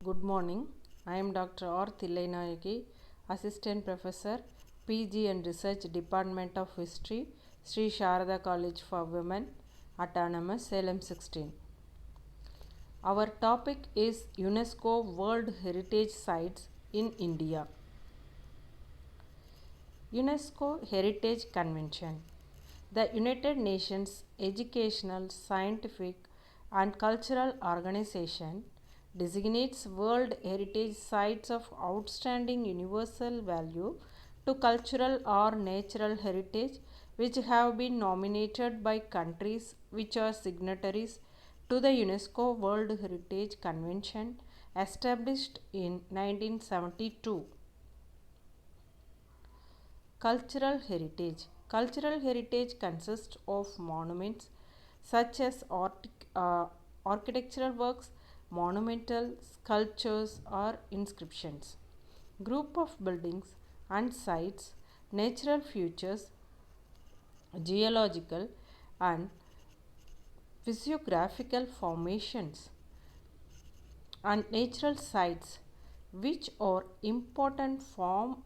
Good morning. I am Dr.R. THILAINAYAKI, Assistant Professor, PG and Research Department of History, Sri Sharada College for Women, Autonomous, Salem 16. Our topic is UNESCO World Heritage Sites in India. UNESCO Heritage Convention. The United Nations Educational, Scientific and Cultural Organization designates World Heritage Sites of outstanding universal value to cultural or natural heritage which have been nominated by countries which are signatories to the UNESCO World Heritage Convention established in 1972. Cultural heritage. Cultural heritage consists of monuments such as architectural works, monumental sculptures or inscriptions, group of buildings and sites, natural features, geological and physiographical formations and natural sites which are important from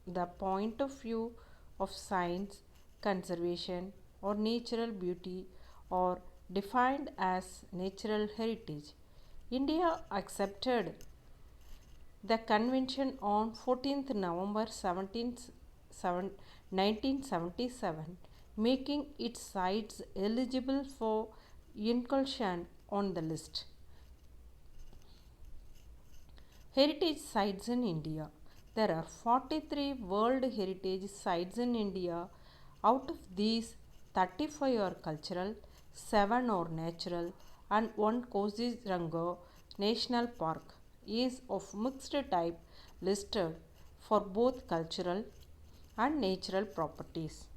the point of view of science, conservation or natural beauty are defined as natural heritage. India accepted the convention on 14th November 1977, making its sites eligible for inclusion on the list. Heritage sites in India. There are 43 World Heritage Sites in India. Out of these, 35 are cultural, 7 are natural, and 1 Kozhiranga National Park is of mixed type listed for both cultural and natural properties.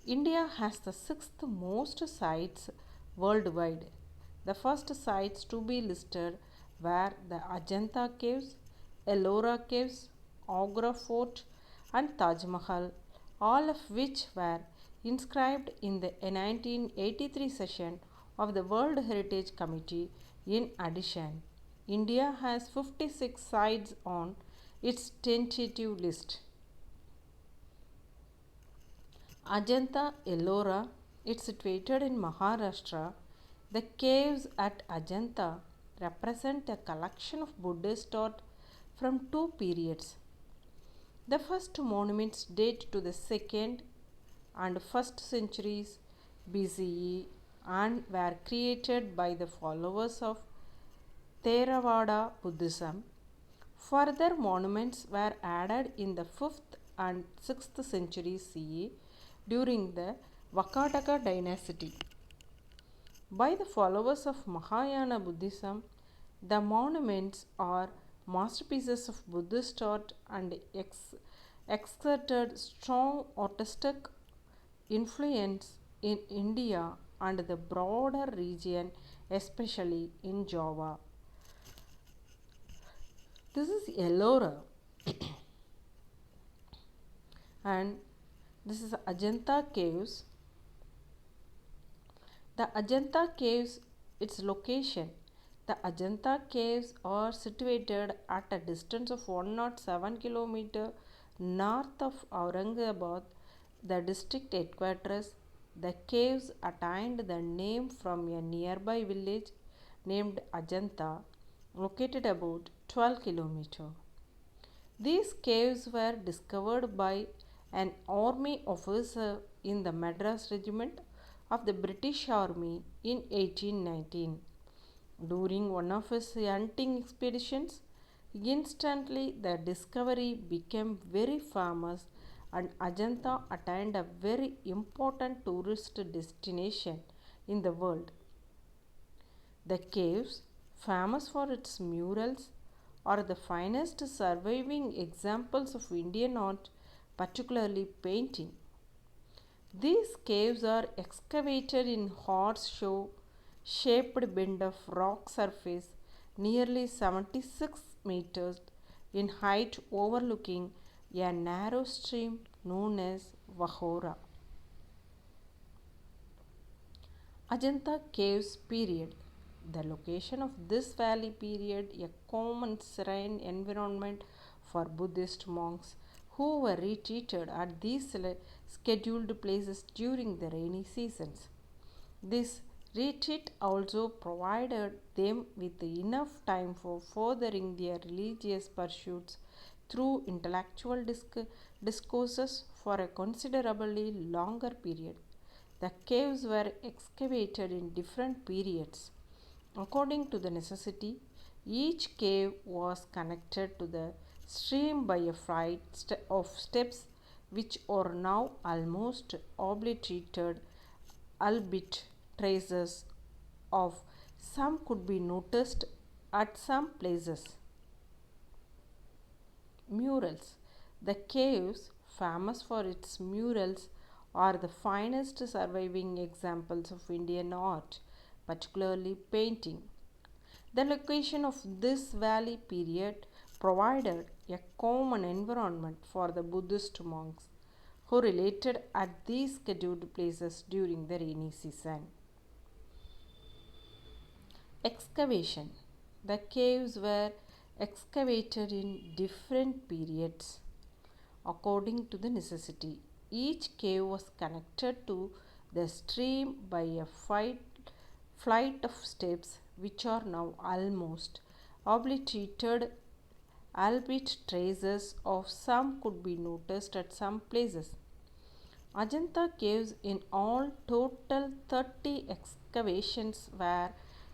India has the 6th most sites worldwide. The first sites to be listed were the Ajanta caves, Ellora caves, Agra fort and Taj Mahal, all of which were inscribed in the 1983 session of the World Heritage Committee. In addition, India has 56 sites on its tentative list. Ajanta Ellora is situated in Maharashtra. The caves at Ajanta represent a collection of Buddhist art from two periods. The first monuments date to the 2nd and 1st centuries BCE and were created by the followers of Theravada Buddhism. Further monuments were added in the 5th and 6th centuries CE during the Vakataka dynasty by the followers of Mahayana Buddhism. The monuments are masterpieces of Buddhist art and exerted strong artistic influence in India and the broader region, especially in Java. This is Ellora and this is Ajanta caves. The Ajanta caves, its location. The Ajanta caves are situated at a distance of 107 km north of Aurangabad, the district headquarters. The caves attained the name from a nearby village named Ajanta, located about 12 km. These caves were discovered by an army officer in the Madras Regiment of the British Army in 1819. During one of his hunting expeditions, instantly the discovery became very famous and Ajanta attained a very important tourist destination in the world. The caves, famous for its murals, are the finest surviving examples of Indian art, particularly painting. These caves are excavated in horseshoe shaped bend of rock surface nearly 76 meters in height overlooking a narrow stream known as Vahora. Ajanta Caves period. The location of this valley period a common serene environment for Buddhist monks who were retreated at these scheduled places during the rainy seasons. This retreat also provided them with enough time for furthering their religious pursuits through intellectual discourses for a considerably longer period. The caves were excavated in different periods. According to the necessity, each cave was connected to the stream by a flight of steps which are now almost obliterated, albeit traces of some could be noticed at some places. Murals. The caves, famous for its murals, are the finest surviving examples of Indian art, particularly painting. The location of this valley period provided a common environment for the Buddhist monks who related at these scheduled places during the rainy season. Excavation. The caves were excavated in different periods according to the necessity. Each cave was connected to the stream by a flight of steps which are now almost obliterated, albeit traces of some could be noticed at some places. Ajanta caves in all total 30 excavations were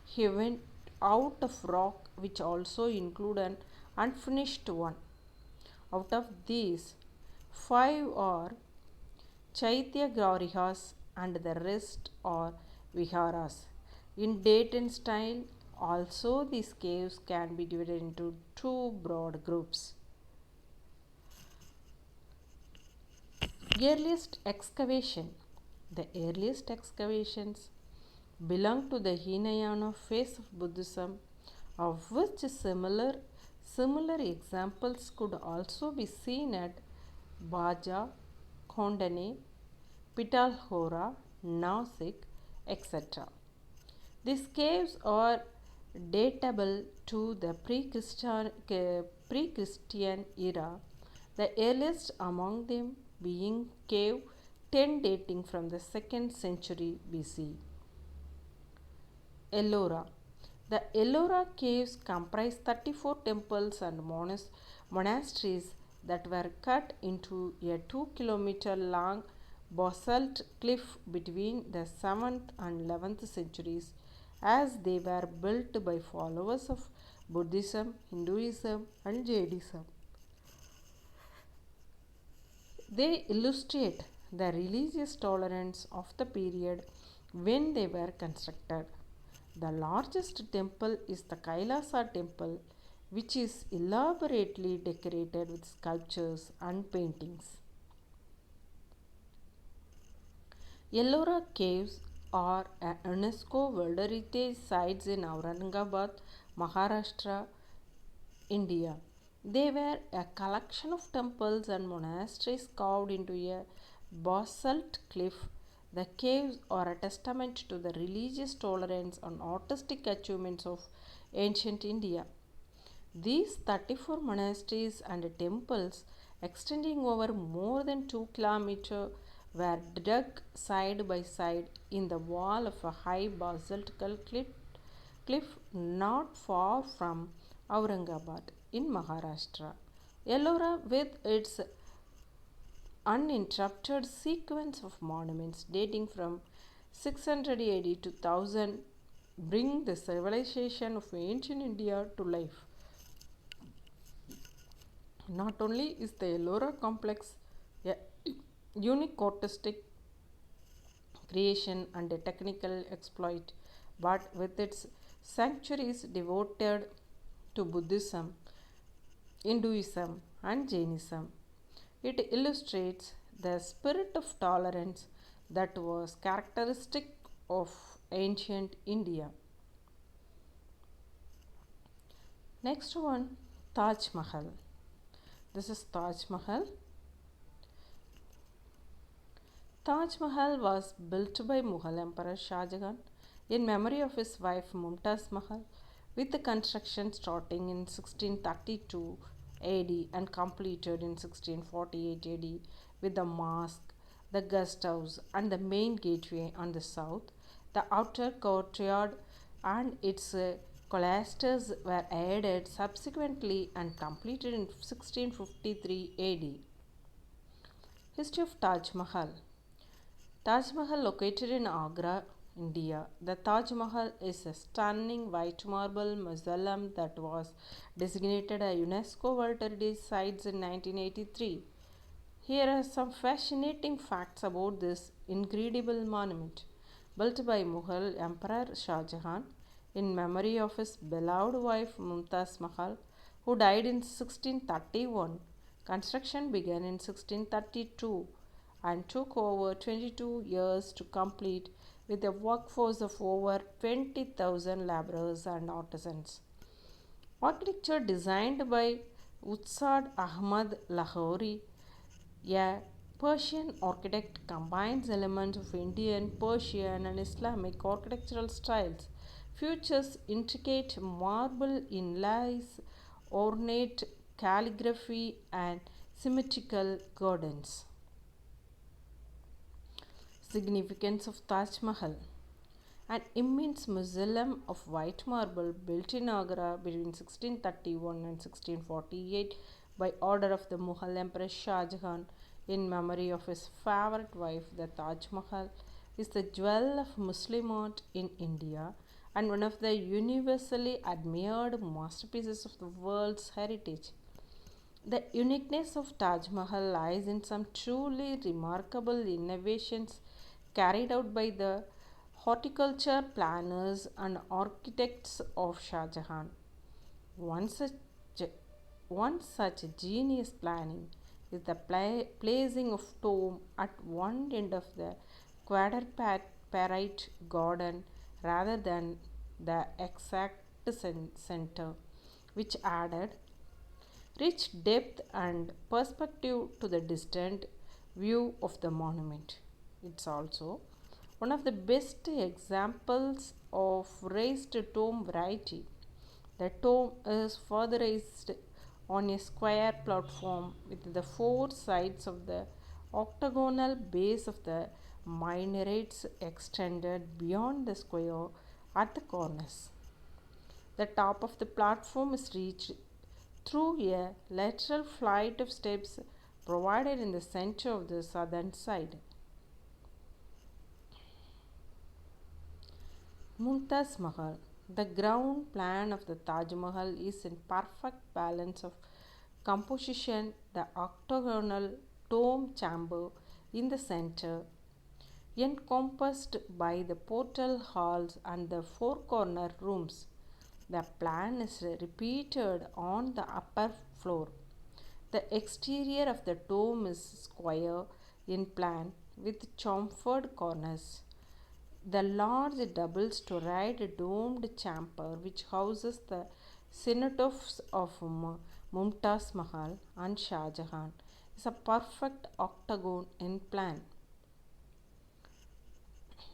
hewn out of rock which also include an unfinished one. Out of these, 5 are Chaitya Gaurihas and the rest are Viharas. In date and style, also these caves can be divided into two broad groups. Earliest excavation. The earliest excavations belong to the Hinayana phase of Buddhism, of which similar examples could also be seen at Baja, Kondane, Pitalhora, Nasik, etc. These caves are datable to the pre-Christian era, the earliest among them being cave 10 dating from the 2nd century BC. Ellora. The Ellora caves comprise 34 temples and monasteries that were cut into a 2-kilometer long basalt cliff between the 7th and 11th centuries, as they were built by followers of Buddhism, Hinduism, and Jainism. They illustrate the religious tolerance of the period when they were constructed. The largest temple is the Kailasa temple, which is elaborately decorated with sculptures and paintings. Ellora caves are a UNESCO World Heritage Sites in Aurangabad, Maharashtra, India. They were a collection of temples and monasteries carved into a basalt cliff. The caves are a testament to the religious tolerance and artistic achievements of ancient India. These 34 monasteries and temples, extending over more than 2 kilometers, were dug side by side in the wall of a high basaltic cliff not far from Aurangabad in Maharashtra. Ellora, with its uninterrupted sequence of monuments dating from 600 AD to 1000, bring the civilization of ancient India to life. Not only is the Ellora complex a unique artistic creation and a technical exploit, but with its sanctuaries devoted to Buddhism, Hinduism, and Jainism, it illustrates the spirit of tolerance that was characteristic of ancient India. Next one, Taj Mahal. This is Taj Mahal. Taj Mahal was built by Mughal Emperor Shah Jahan in memory of his wife Mumtaz Mahal, with the construction starting in 1632 AD and completed in 1648 AD with the mosque, the guest house, and the main gateway on the south. The outer courtyard and its cloisters were added subsequently and completed in 1653 AD. History of Taj Mahal. Taj Mahal, located in Agra, India. The Taj Mahal is a stunning white marble mausoleum that was designated a UNESCO World Heritage Site in 1983. Here are some fascinating facts about this incredible monument. Built by Mughal Emperor Shah Jahan in memory of his beloved wife Mumtaz Mahal, who died in 1631. Construction began in 1632 and took over 22 years to complete with a workforce of over 20,000 laborers and artisans. Architecture designed by Ustad Ahmad Lahori, a Persian architect, combines elements of Indian, Persian, and Islamic architectural styles, features intricate marble inlays, ornate calligraphy, and symmetrical gardens. Significance of Taj Mahal. An immense mausoleum of white marble built in Agra between 1631 and 1648 by order of the Mughal Emperor Shah Jahan in memory of his favorite wife, the Taj Mahal, is the jewel of Muslim art in India and one of the universally admired masterpieces of the world's heritage. The uniqueness of Taj Mahal lies in some truly remarkable innovations carried out by the horticulture planners and architects of Shah Jahan. One such, one such genius planning is the placing of tomb at one end of the quadripartite garden rather than the exact center, which added rich depth and perspective to the distant view of the monument. It's also one of the best examples of raised tomb variety. The tomb is further raised on a square platform with the four sides of the octagonal base of the minarets extended beyond the square at the corners. The top of the platform is reached through a lateral flight of steps provided in the center of the southern side. Mumtaz Mahal. The ground plan of the Taj Mahal is in perfect balance of composition. The octagonal dome chamber in the center, encompassed by the portal halls and the four corner rooms. The plan is repeated on the upper floor. The exterior of the dome is square in plan with chamfered corners. The large double-storied domed chamber, which houses the cenotaphs of Mumtaz Mahal and Shah Jahan, is a perfect octagon in plan.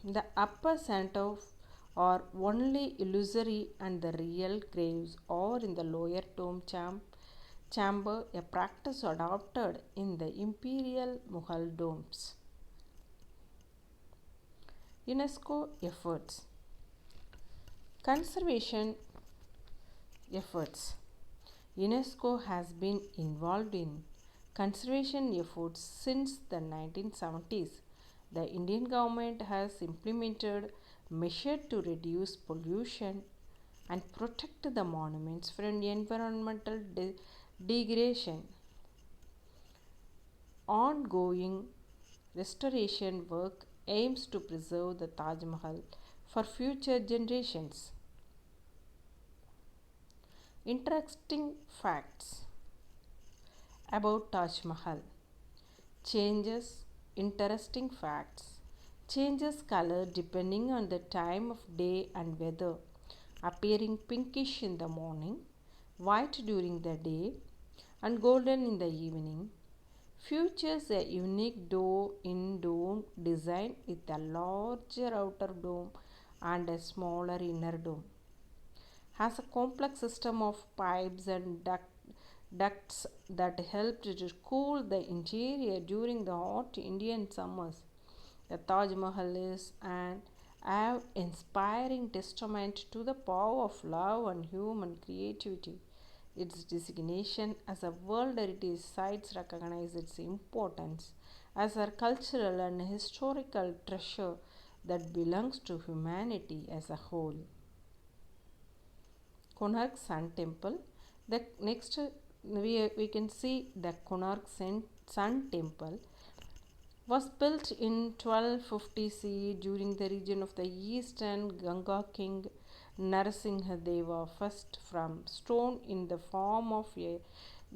The upper cenotaph are only illusory and the real graves are in the lower dome chamber, a practice adopted in the imperial Mughal domes. UNESCO efforts. Conservation efforts. UNESCO has been involved in conservation efforts since the 1970s. The Indian government has implemented measures to reduce pollution and protect the monuments from environmental degradation. Ongoing restoration work aims to preserve the Taj Mahal for future generations. Interesting facts about Taj Mahal. Changes. Interesting facts. Changes color depending on the time of day and weather, appearing pinkish in the morning, white during the day, and golden in the evening. Features a unique door-in-dome design with a larger outer dome and a smaller inner dome. Has a complex system of pipes and ducts that helped to cool the interior during the hot Indian summers. The Taj Mahal is an awe-inspiring testament to the power of love and human creativity. Its designation as a World Heritage Site recognizes its importance as a cultural and historical treasure that belongs to humanity as a whole. Konark Sun Temple. The next we can see the Konark Sun Temple was built in 1250 CE during the region of the eastern Ganga king Narasimhadeva, first from stone in the form of a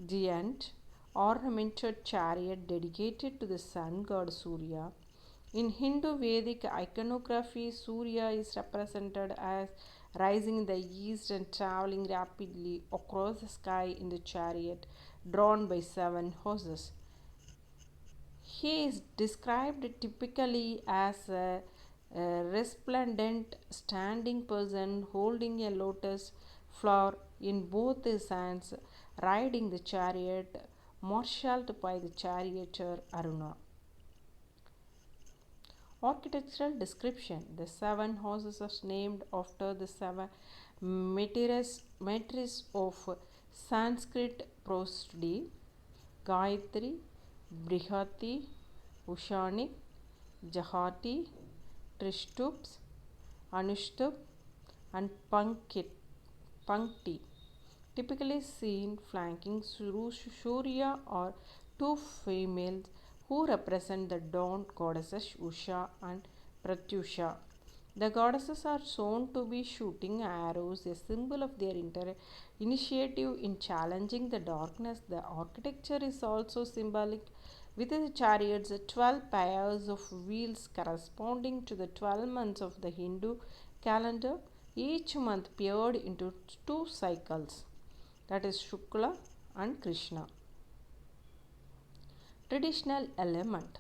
giant ornamented chariot dedicated to the sun god Surya. In Hindu Vedic iconography, Surya is represented as rising in the east and traveling rapidly across the sky in the chariot drawn by 7 horses. He is described typically as a resplendent standing person holding a lotus flower in both his hands, riding the chariot, marshalled by the charioteer Aruna. Architectural description. The 7 horses are named after the 7 matrices of Sanskrit prosody: Gayatri, Brihati, Ushani, Jahati, Trishtups, Anushtup, and Pankti, typically seen flanking Surya or two females who represent the dawn goddesses Usha and Pratyusha. The goddesses are shown to be shooting arrows, a symbol of their initiative in challenging the darkness. The architecture is also symbolic, with the chariots 12 pairs of wheels corresponding to the 12 months of the Hindu calendar, each month paired into two cycles, that is Shukla and Krishna. Traditional element.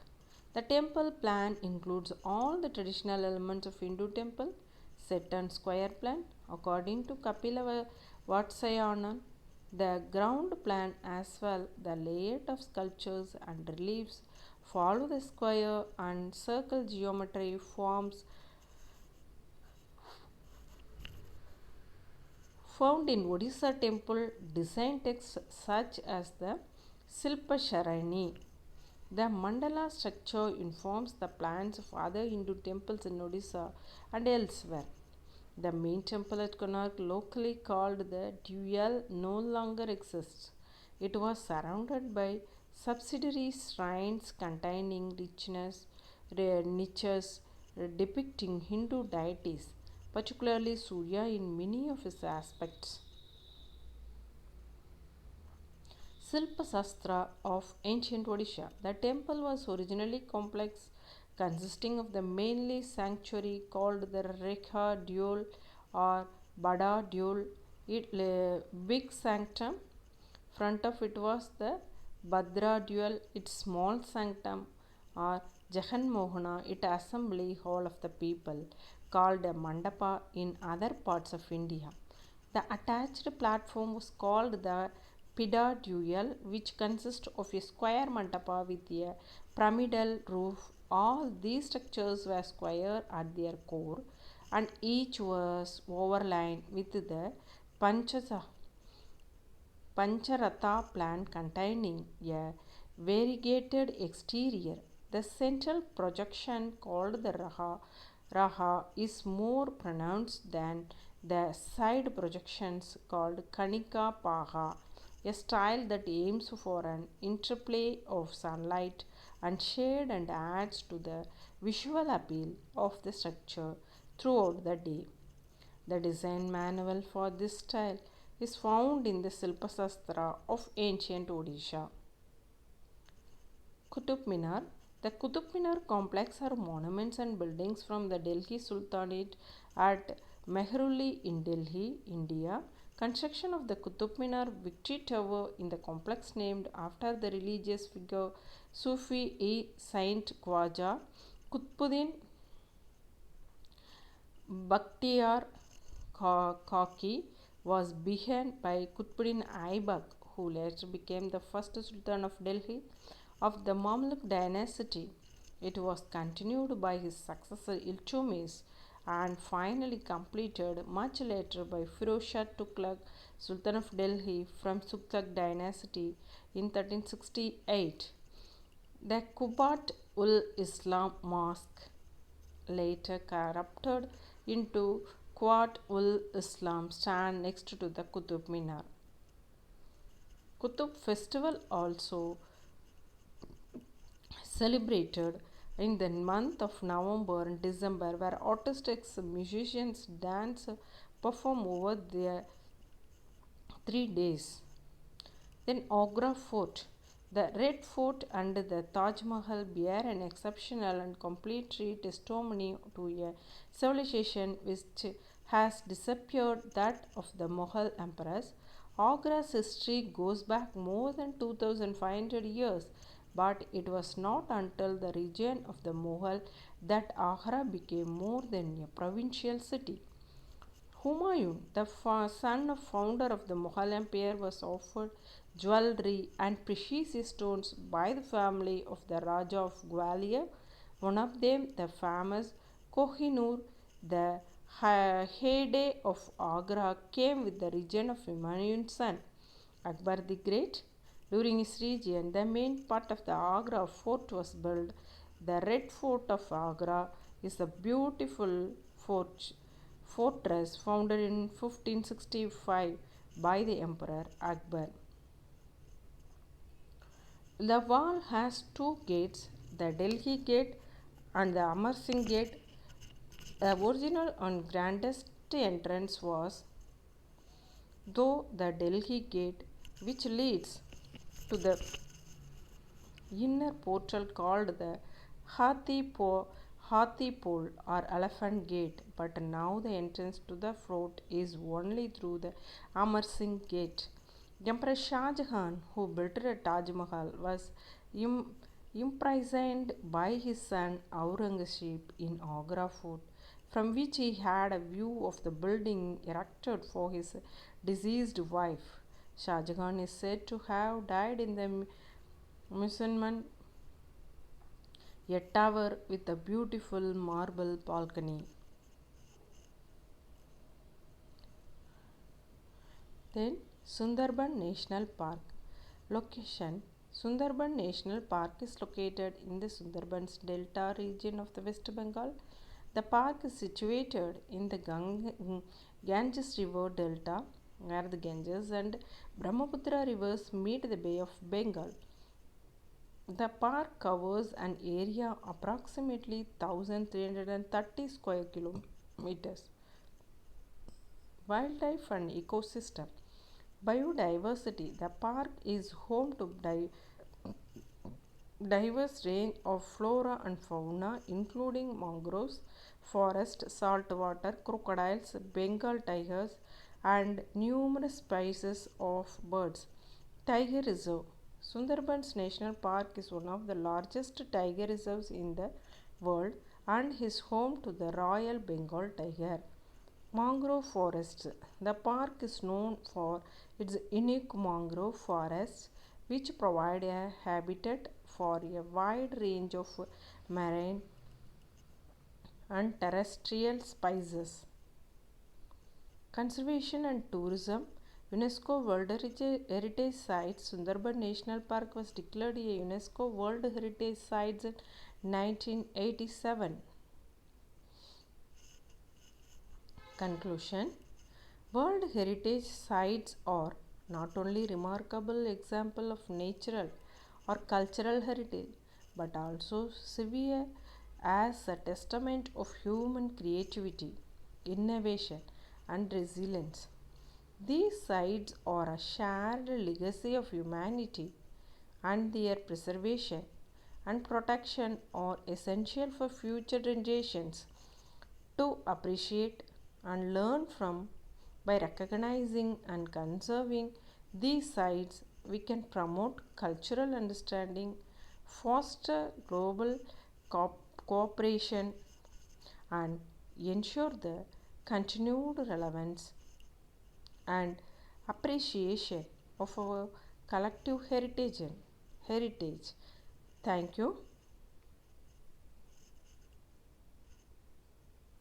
The temple plan includes all the traditional elements of Hindu temple set on square plan according to Kapila Vatsayana. The ground plan as well, the layout of sculptures and reliefs follow the square and circle geometry forms found in Odisha temple design texts such as the Silpa Sharani. The mandala structure informs the plans of other Hindu temples in Odisha and elsewhere. The main temple at Konark, locally called the Dual, no longer exists. It was surrounded by subsidiary shrines containing niches depicting Hindu deities, particularly Surya in many of his aspects. Silpa Sastra of ancient Odisha. The temple was originally complex, consisting of the mainly sanctuary called the Rekha Dual or Bada Dual, big sanctum. Front of it was the Bhadra Dual, its small sanctum, or Jahan Mohana, its assembly hall of the people, called a Mandapa in other parts of India. The attached platform was called the Pida Dual, which consists of a square mandapa with a pyramidal roof. All these structures were square at their core, and each was overlain with the Pancharatha plan containing a variegated exterior. The central projection, called the Raha, is more pronounced than the side projections called Kanika Paha, a style that aims for an interplay of sunlight and shade and adds to the visual appeal of the structure throughout the day. The design manual for this style is found in the Silpa Sastra of ancient Odisha. Qutub Minar. The Qutub Minar complex are monuments and buildings from the Delhi Sultanate at Mehrauli in Delhi, India. Construction of the Qutub Minar Victory Tower in the complex named after the religious figure Sufi Saint Khwaja Qutbuddin Bakhtiyar Kaki was beheaded by Qutbuddin Aibak, who later became the first Sultan of Delhi of the Mamluk dynasty. It was continued by his successor Iltutmish and finally completed much later by Firoz Shah Tughlaq, Sultan of Delhi from Tughlaq dynasty in 1368. The Qubat ul Islam Mosque, later corrupted into Quwat ul Islam, stand next to the Qutub Minar. Qutub festival also celebrated in the month of November and December, where artistic musicians dance perform over the 3 days. Then Agra Fort. The Red Fort and the Taj Mahal bear an exceptional and complete testimony to a civilization which has disappeared, that of the Mughal emperors. Agra's history goes back more than 2500 years, but it was not until the region of the Mughal that Agra became more than a provincial city. Humayun, the son of founder of the Mughal Empire, was offered jewelry and precious stones by the family of the Raja of Gwalior. One of them, the famous Kohinoor, the heyday of Agra, came with the region of Humayun's son, Akbar the Great. During his reign, the main part of the Agra fort was built. The Red Fort of Agra is a beautiful fortress founded in 1565 by the Emperor Akbar. The wall has two gates, the Delhi Gate and the Amar Singh Gate. The original and grandest entrance was, though, the Delhi Gate, which leads to the inner portal called the Hathi Pole or Elephant Gate, but now the entrance to the fort is only through the Amar Singh Gate. Emperor Shah Jahan, who built the Taj Mahal, was imprisoned by his son Aurangzeb in Agra Fort, from which he had a view of the building erected for his deceased wife. Shah Jahan is said to have died in the Musalman, a tower with a beautiful marble balcony. Then Sundarban National Park. Location: Sundarban National Park is located in the Sundarbans Delta region of the West Bengal. The park is situated in the Ganges River Delta, where the Ganges and Brahmaputra rivers meet the Bay of Bengal. The park covers an area approximately 1330 square kilometers. Wildlife and ecosystem. Biodiversity. The park is home to diverse range of flora and fauna, including mangroves, forest, saltwater, crocodiles, Bengal tigers, and numerous species of birds. Tiger Reserve. Sundarbans National Park is one of the largest tiger reserves in the world and is home to the Royal Bengal tiger. Mangrove forests. The park is known for its unique mangrove forests, which provide a habitat for a wide range of marine and terrestrial species. Conservation and tourism. UNESCO World Heritage Site. Sundarban National Park was declared a UNESCO World Heritage Site in 1987. Conclusion. World Heritage Sites are not only remarkable example of natural or cultural heritage, but also serve as a testament of human creativity, innovation, and resilience. These sites are a shared legacy of humanity, and their preservation and protection are essential for future generations to appreciate and learn from. By recognizing and conserving these sites, we can promote cultural understanding, foster global cooperation, and ensure the continued relevance and appreciation of our collective heritage. Thank you.